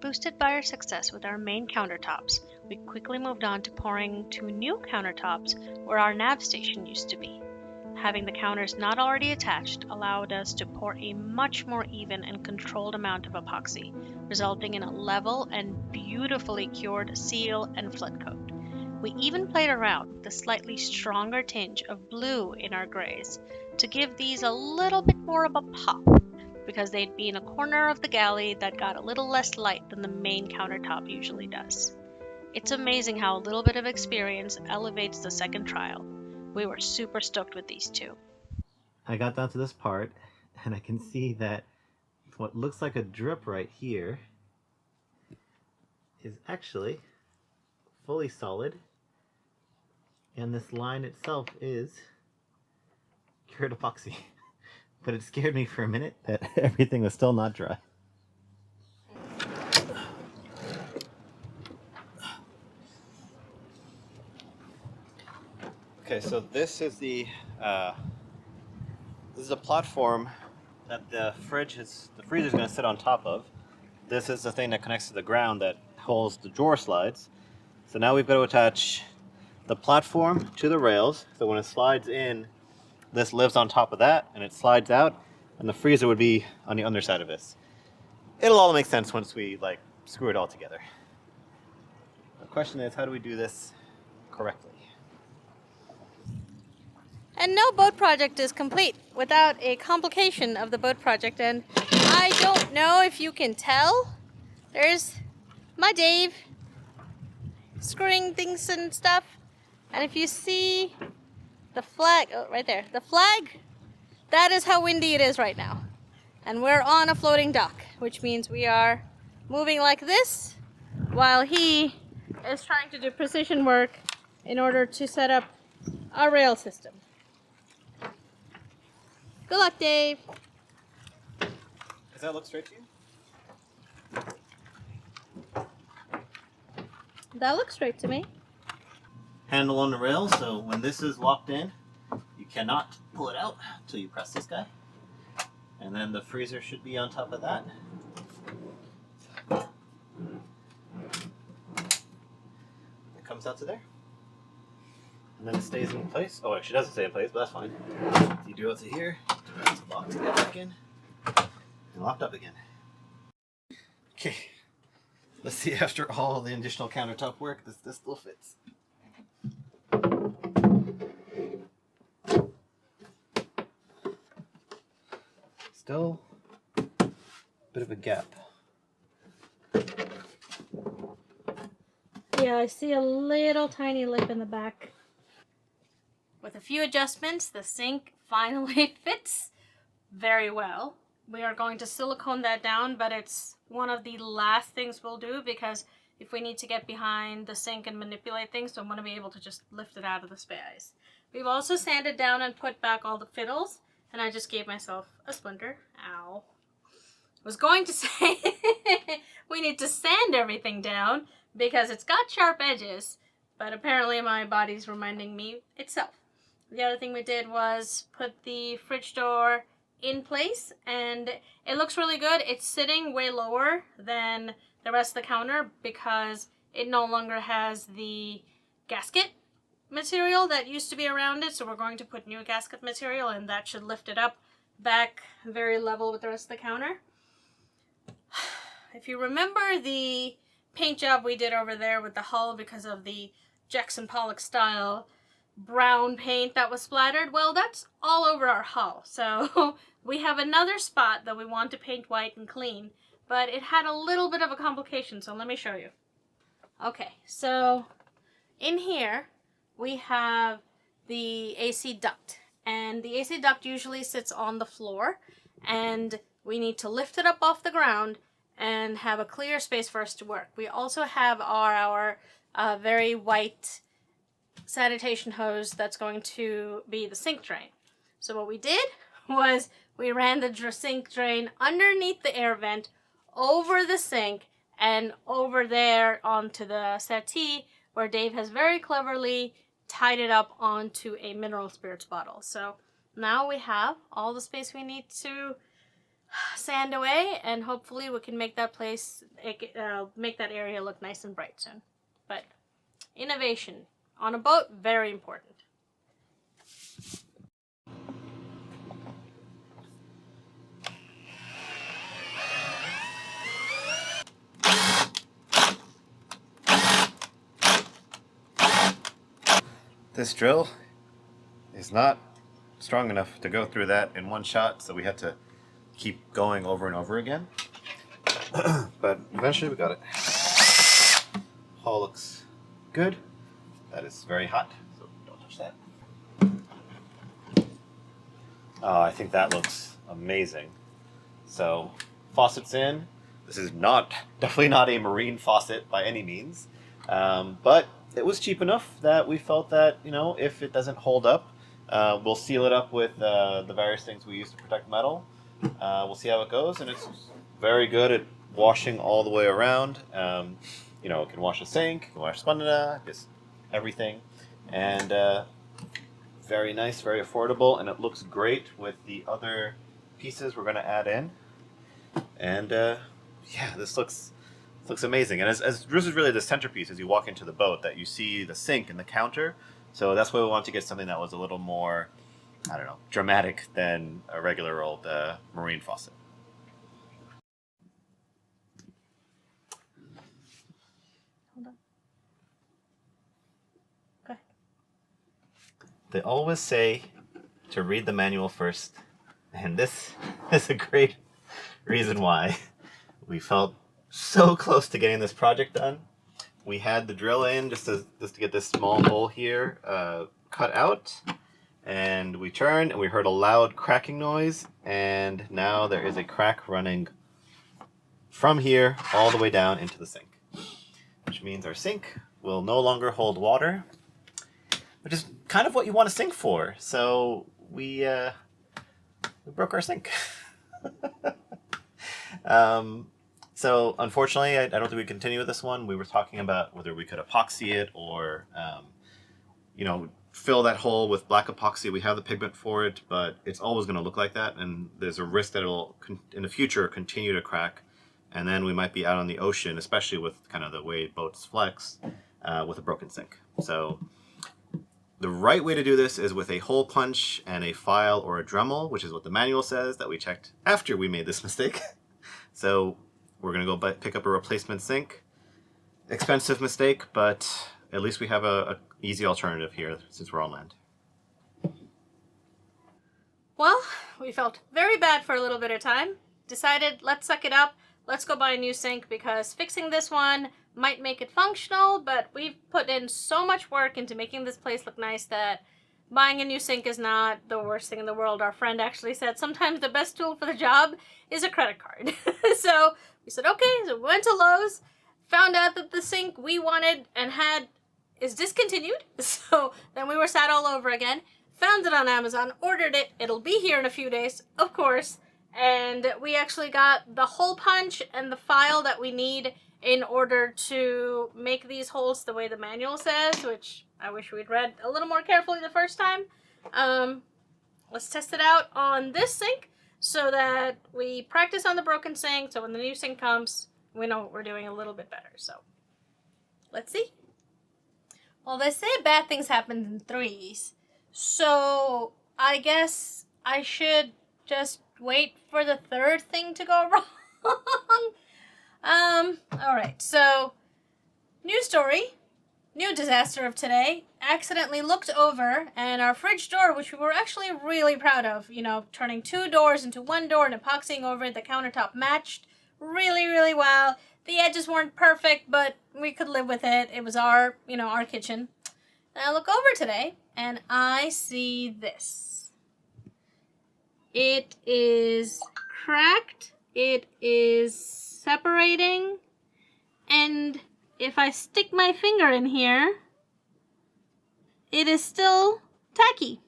Boosted by our success with our main countertops, we quickly moved on to pouring 2 new countertops where our nav station used to be. Having the counters not already attached allowed us to pour a much more even and controlled amount of epoxy, resulting in a level and beautifully cured seal and flood coat. We even played around with a slightly stronger tinge of blue in our grays to give these a little bit more of a pop, because they'd be in a corner of the galley that got a little less light than the main countertop usually does. It's amazing how a little bit of experience elevates the second trial. We were super stoked with these 2. I got down to this part and I can see that what looks like a drip right here is actually fully solid, and this line itself is cured epoxy. But it scared me for a minute that everything was still not dry. Okay, so this is a platform that the freezer is going to sit on top of. This is the thing that connects to the ground that holds the drawer slides. So now we've got to attach the platform to the rails. So when it slides in, this lives on top of that, and it slides out, and the freezer would be on the underside of this. It'll all make sense once we screw it all together. The question is, how do we do this correctly? And no boat project is complete without a complication of the boat project. And I don't know if you can tell, there's my Dave screwing things and stuff. And if you see the flag, oh, right there, the flag, that is how windy it is right now. And we're on a floating dock, which means we are moving like this while he is trying to do precision work in order to set up our rail system. Good luck, Dave. Does that look straight to you? That looks straight to me. Handle on the rail, so when this is locked in, you cannot pull it out until you press this guy. And then the freezer should be on top of that. It comes out to there. And then it stays in place. Oh, actually, it doesn't stay in place, but that's fine. You do it to here, it's locked to get back in, and locked up again. Okay, let's see, after all the additional countertop work, this still fits. Still a bit of a gap. Yeah, I see a little tiny lip in the back. With a few adjustments, the sink finally fits very well. We are going to silicone that down, but it's one of the last things we'll do because if we need to get behind the sink and manipulate things, so I want to be able to just lift it out of the space. We've also sanded down and put back all the fiddles, and I just gave myself a splinter. Ow. I was going to say we need to sand everything down because it's got sharp edges, but apparently my body's reminding me itself. The other thing we did was put the fridge door in place, and it looks really good. It's sitting way lower than the rest of the counter because it no longer has the gasket material that used to be around it, so we're going to put new gasket material, and that should lift it up back very level with the rest of the counter. If you remember the paint job we did over there with the hull because of the Jackson Pollock style brown paint that was splattered, well, that's all over our hull. So we have another spot that we want to paint white and clean, but it had a little bit of a complication, so let me show you. Okay, so in here we have the AC duct, and the AC duct usually sits on the floor, and we need to lift it up off the ground and have a clear space for us to work. We also have our very white sanitation hose that's going to be the sink drain. So what we did was we ran the sink drain underneath the air vent, over the sink, and over there onto the settee, where Dave has very cleverly tied it up onto a mineral spirits bottle. So now we have all the space we need to sand away, and hopefully we can make that make that area look nice and bright soon. But innovation on a boat, very important. This drill is not strong enough to go through that in one shot, so we had to keep going over and over again. But eventually we got it. Hull looks good. That is very hot, so don't touch that. Oh, I think that looks amazing. So, faucets in. This is definitely not a marine faucet by any means, but it was cheap enough that we felt that, if it doesn't hold up, we'll seal it up with the various things we use to protect metal. We'll see how it goes, and it's very good at washing all the way around. It can wash a sink, it can wash spandana, just everything, and very nice, very affordable, and it looks great with the other pieces we're going to add in. And this looks amazing. And as this is really the centerpiece as you walk into the boat, that you see the sink and the counter. So that's why we wanted to get something that was a little more, I don't know, dramatic than a regular old marine faucet. Hold on. Okay. They always say to read the manual first, and this is a great reason why. We felt so close to getting this project done. We had the drill in just to get this small hole here cut out, and we turned and we heard a loud cracking noise, and now there is a crack running from here all the way down into the sink, which means our sink will no longer hold water, which is kind of what you want a sink for. So we broke our sink. So unfortunately, I don't think we continue with this one. We were talking about whether we could epoxy it or, fill that hole with black epoxy. We have the pigment for it, but it's always going to look like that. And there's a risk that it'll, in the future, continue to crack. And then we might be out on the ocean, especially with kind of the way boats flex, with a broken sink. So the right way to do this is with a hole punch and a file or a Dremel, which is what the manual says that we checked after we made this mistake. So we're going to go pick up a replacement sink. Expensive mistake, but at least we have a easy alternative here since we're on land. Well, we felt very bad for a little bit of time. Decided, let's suck it up. Let's go buy a new sink, because fixing this one might make it functional, but we've put in so much work into making this place look nice that buying a new sink is not the worst thing in the world. Our friend actually said sometimes the best tool for the job is a credit card. So we said, okay, so we went to Lowe's, found out that the sink we wanted and had is discontinued. So then we were sad all over again. Found it on Amazon, ordered it. It'll be here in a few days, of course. And we actually got the hole punch and the file that we need in order to make these holes the way the manual says, which I wish we'd read a little more carefully the first time. Let's test it out on this sink so that we practice on the broken sink, so when the new sink comes, we know what we're doing a little bit better. So let's see. Well, they say bad things happen in threes, so I guess I should just wait for the third thing to go wrong. Alright, so new story, new disaster of today. Accidentally looked over, and our fridge door, which we were actually really proud of, turning 2 doors into 1 door and epoxying over it, the countertop matched really, really well. The edges weren't perfect, but we could live with it. It was our kitchen. And I look over today, and I see this. It is cracked. It is separating. And if I stick my finger in here, it is still tacky.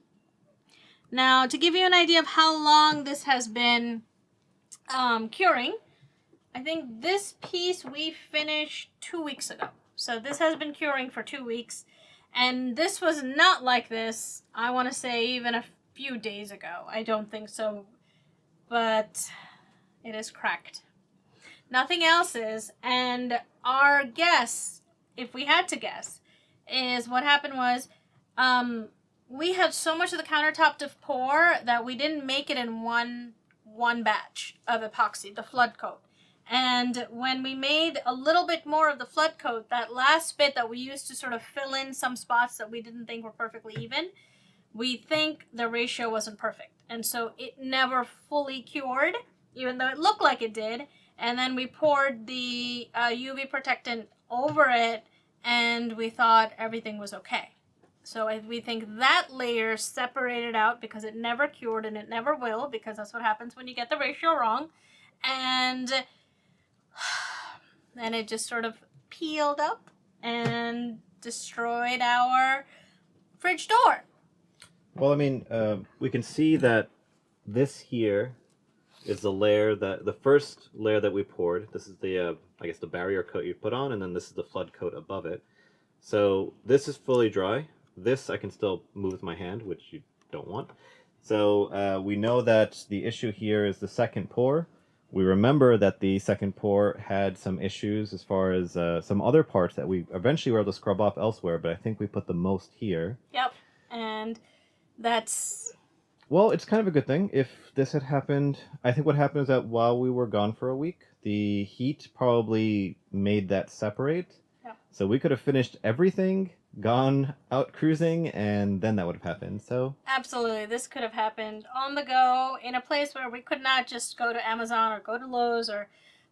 Now, to give you an idea of how long this has been curing, I think this piece we finished 2 weeks ago. So this has been curing for 2 weeks. And this was not like this, I want to say, even a few days ago. I don't think so. But It is cracked. Nothing else is. And our guess, if we had to guess, is what happened was we had so much of the countertop to pour that we didn't make it in one batch of epoxy, the flood coat. And when we made a little bit more of the flood coat, that last bit that we used to sort of fill in some spots that we didn't think were perfectly even, we think the ratio wasn't perfect. And so it never fully cured, even though it looked like it did. And then we poured the UV protectant over it, and we thought everything was okay. So we think that layer separated out because it never cured, and it never will, because that's what happens when you get the ratio wrong. And then it just sort of peeled up and destroyed our fridge door. Well, I mean, we can see that this here is the first layer that we poured. This is the, I guess, the barrier coat you put on, and then this is the flood coat above it. So this is fully dry. This I can still move with my hand, which you don't want. So we know that the issue here is the second pour. We remember that the second pour had some issues as far as some other parts that we eventually were able to scrub off elsewhere, but I think we put the most here. Yep, and that's... Well, it's kind of a good thing. If this had happened, I think what happened is that while we were gone for a week, the heat probably made that separate. Yep. So we could have finished everything, gone out cruising, and then that would have happened. So Absolutely. This could have happened on the go in a place where we could not just go to Amazon or go to Lowe's or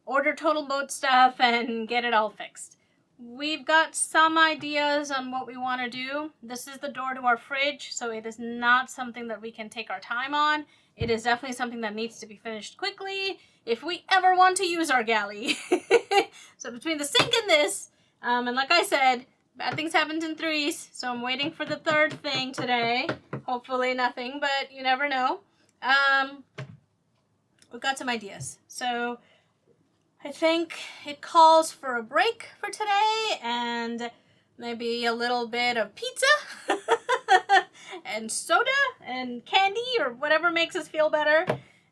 order Total Boat stuff and get it all fixed. We've got some ideas on what we want to do. This is the door to our fridge, so it is not something that we can take our time on. It is definitely something that needs to be finished quickly if we ever want to use our galley. So between the sink and this, and like I said, bad things happen in threes, so I'm waiting for the third thing today. Hopefully nothing, but you never know. We've got some ideas. So I think it calls for a break for today and maybe a little bit of pizza and soda and candy or whatever makes us feel better.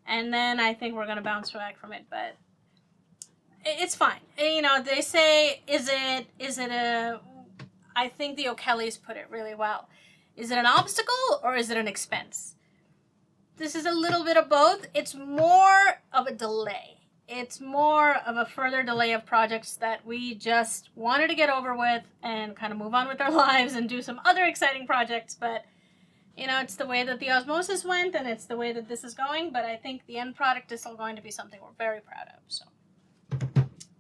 And then I think we're going to bounce back from it, but it's fine. You know, they say, is it a... I think the O'Kellys put it really well. Is it an obstacle or is it an expense? This is a little bit of both. It's more of a delay. It's more of a further delay of projects that we just wanted to get over with and kind of move on with our lives and do some other exciting projects. But, you know, it's the way that the osmosis went and it's the way that this is going. But I think the end product is still going to be something we're very proud of. So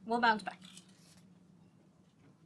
we'll bounce back.